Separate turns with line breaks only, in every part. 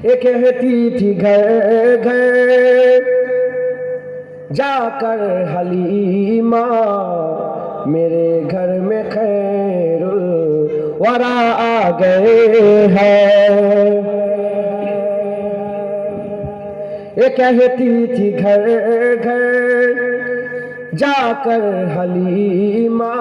یہ کہتی تھی گھر گھر جا کر حلیمہ میرے گھر میں خیر الورا آ گئے ہیں. یہ کہتی تھی گھر گھر جا کر حلیمہ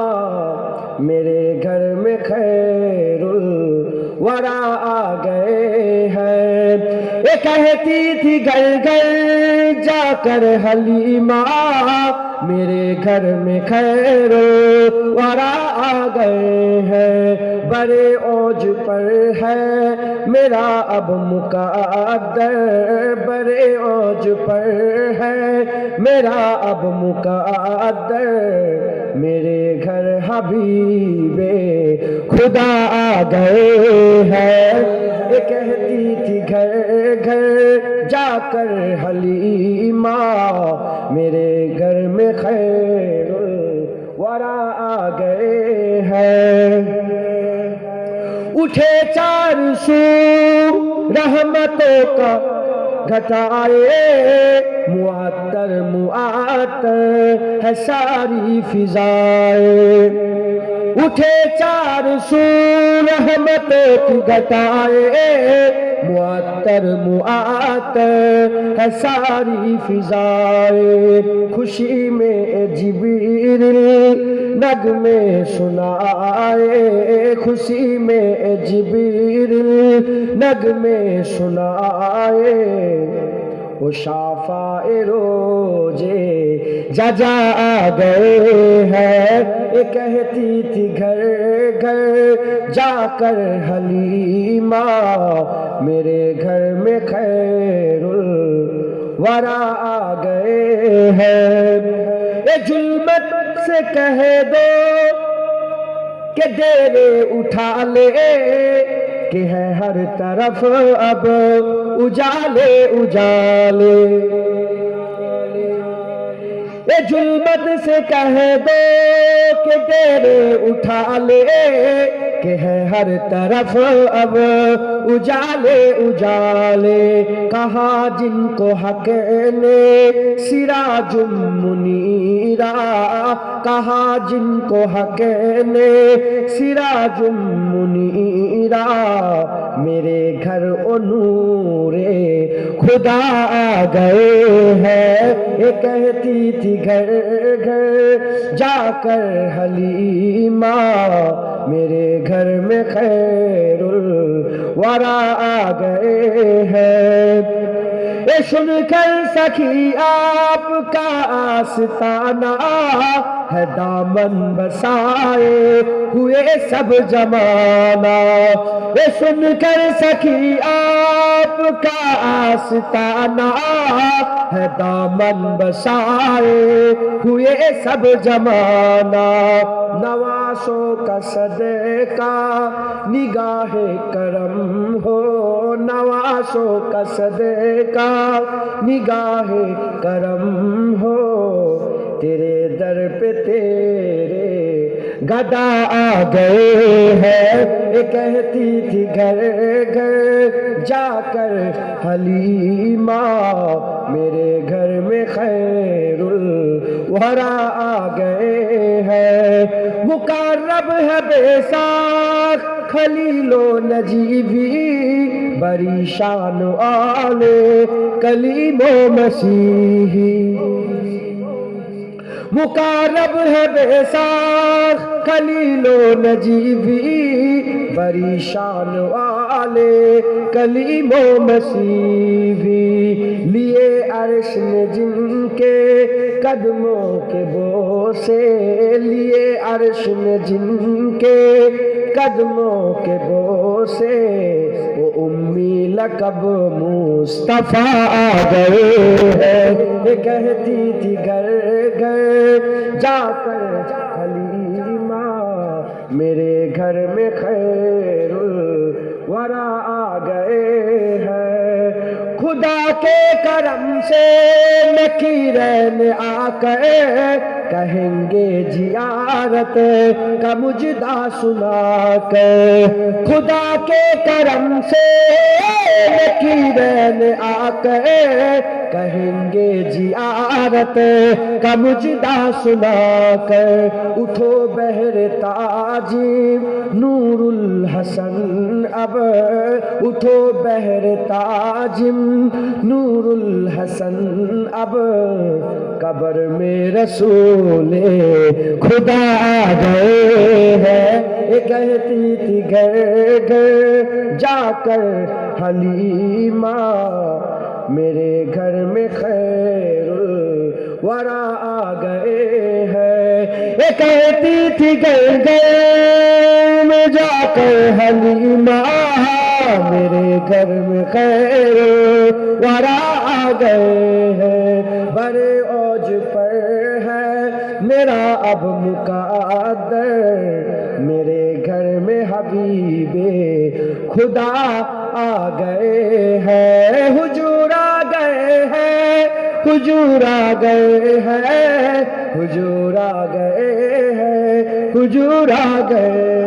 میرے گھر میں خیر الورا آ گئے ہیں. یہ کہتی تھی گھر گھر جا کر حلیمہ میرے گھر میں خیر الورا آ گئے ہیں. بڑے اوج پر ہے میرا اب مقدر، بڑے اوج پر ہے میرا اب مقدر، میرے گھر حبیب خدا آ گئے ہیں. یہ کہتی تھی گھر گھر جا کر حلیمہ میرے گھر میں خیر الورا آ گئے ہیں. اٹھے چار سو رحمتوں کا گھٹائے، معطر معطر ہے ساری فضائیں. اٹھے چار سو رحمتوں کی گھٹائے، معطر معطر ہے ساری فضائیں. خوشی میں جبریل نغمے سنائے، خوشی میں جبریل نغمے سنائے. وہ شافع روزے ججا آ گئے ہیں. یہ کہتی تھی گھر گھر جا کر حلیمہ میرے گھر میں خیر الورا آ گئے ہیں. یہ ظلمت سے کہہ دو کہ ڈیرے اٹھا لے، کہ ہے ہر طرف اب اجالے اجالے. یہ ظلمت سے کہہ دو کہ ڈیرے اٹھا لے، کہ ہے ہر طرف اب اجالے اجالے. کہا جن کو حق نے سراج منیرا، کہا جن کو حق نے سراج منیرا، میرے گھر او نور خدا آ گئے ہیں. یہ کہتی تھی گھر گھر جا کر حلیمہ میرے گھر میں خیر الورا آ گئے ہیں. یہ سن کر سخی آپ کا آستانہ ہے دامن بسائے ہوئے سب زمانہ. یہ سن کر سخی آپ کا آستانہ ہے دامن بسائے ہوئے سب زمانہ. نوازوں کا صدقہ نگاہ کرم ہو، نوازوں کا صدقہ نگاہ کرم ہو. تیرے در پہ تیرے گدا آ گئے ہیں. یہ کہتی تھی گھر گھر جا کر حلیمہ میرے گھر میں خیر الورا آ گئے ہیں. مقرب ہے بے ساکھ خلیل و نجیبی، بڑی شان والے کلیم و مسیحی. مقرب ہے بے ساکھ خلیل و نجیبی، بڑی شان والے کلیم و مسیحی. لیے عرش نے جن کے قدموں کے بوسے، لیے عرش نے جن کے قدموں کے بوسے، وہ امی لقب مصطفیٰ آ گئے ہیں. یہ کہتی تھی گھر گھر جا کر حلیمہ میرے گھر میں خیر الورا آ گئے ہیں. خدا کے کرم سے نکیرین آ کر کہیں گے زیارت کا مجدہ سنا کر. خدا کے کرم سے ہی رین آ کر کہیں گے زیارت کا مجدہ سنا کر، اٹھو بہر تاجم نور الحسن اب، اٹھو بہر تاجم نور الحسن اب، قبر میں رسول خدا آ گئے ہیں۔ یہ کہتی تھی گھر گھر جا کر حلیمہ، میرے گھر میں خیر الورا آ گئے ہیں۔ یہ کہتی تھی گھر گھر میں جا کر حلیمہ، میرے گھر میں خیر الورا آ گئے ہیں۔ بڑے اوج پر ہے میرا اب مقدر، میرے گھر میں حبیب خدا آ گئے ہیں۔ حضور آ گئے ہیں، حضور آ گئے ہیں، حضور آ گئے ہیں، حضور آ گئے